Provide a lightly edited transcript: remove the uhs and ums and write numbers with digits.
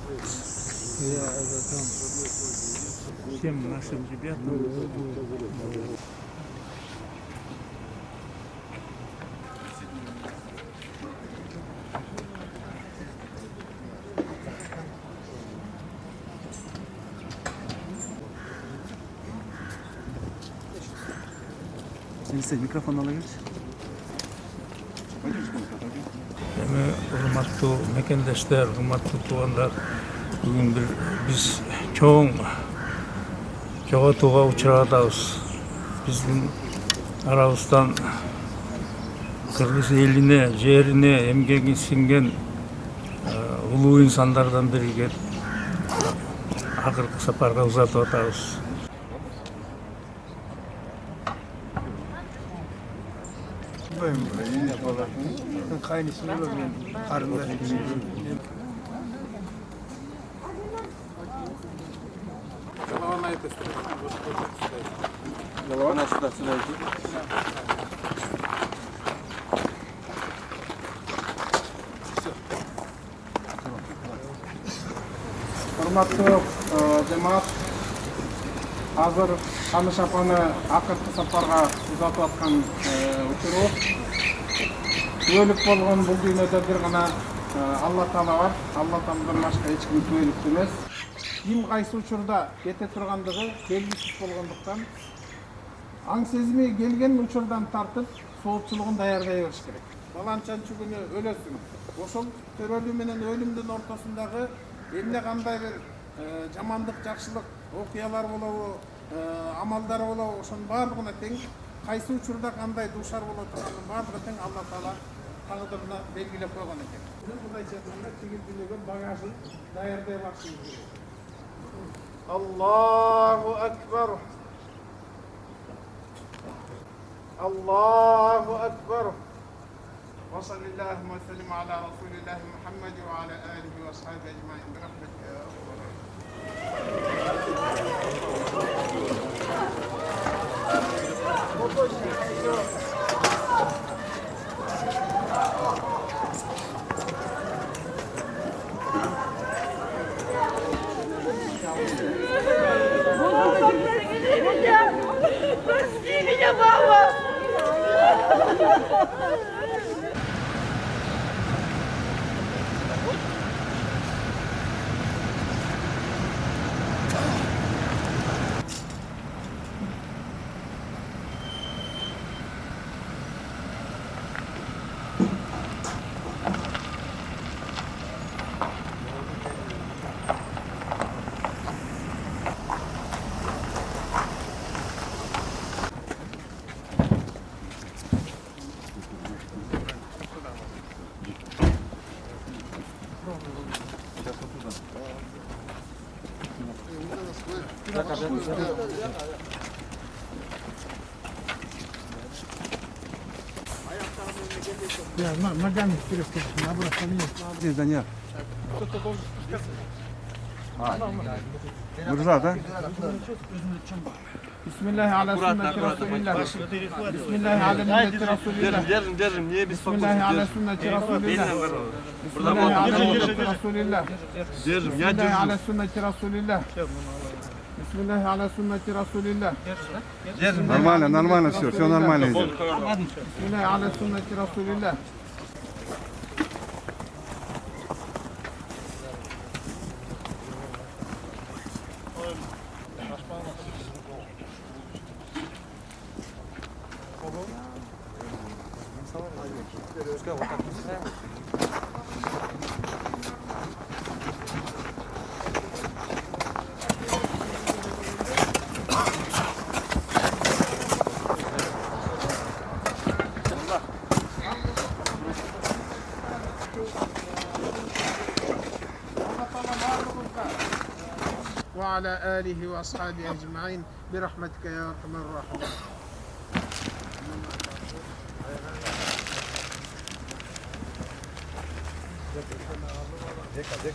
Я это там всем нашим ребятам. Sen mikrofon alabiliriz. Эми урматтуу мекендештер, урматтуу туугандар, бүгүн биз чоң жоготууга учурап атабыз. Биздин арабыздан кыргыз элине, жерине эмгеги сиңген улуу инсандардан бириге акыркы сапарга узатып атабыз. Урматтуу жамаат, азыр Камыш апаны акыркы сапарга узатып аткан учуру. Күбөлүк болгон бул дүйнөдө бир гана Алла Таала бар. Алла Тааладан башка эч ким күбөлүктүү эмес. Ким кайсы учурда кете тургандыгы белгисиз болгондуктан аң сезими келген учурдан тартып соопчулугун даярдай бериш керек. Баланчанчы күнү өлөсүң. Ошол төрөлүү менен өлүмдүн ортосундагы эмне кандай бир жамандык, жакшылык окуялар болобу, амалдар болобу, ошонун баардыгына тең кайсы учурда кандай дуушар боло турганын баардыгы тең Алла Таала тагдырына белгилеп койгон экен. Мындайча айтканда тигил дүнүйгө багажын даярдай баштайбыз керек. Аллаху акбар. Аллаху акбар. Wa sallallahu wa sallim ala rasulillah Muhammad wa ala alihi wa sahbihi ajma'in bi rahmatika ya Я ногами вперед, наоборот, поменять. Здесь Даня. Нурза, да? Bismillah ala sünneti Resulillah. Bismillah ala milleti Resulillah. Держим, не беспокойся. Bismillah ala sünneti Resulillah. Bismillah ala milleti Resulillah. Держим, я Bismillah ala держу. sünneti Resulillah. Bismillah ala sünneti Resulillah. Нормально, все нормально идет. Bismillah ala sünneti Resulillah. وعلى آله وأصحابه أجمعين برحمتك يا أرحم الراحمين. Deka.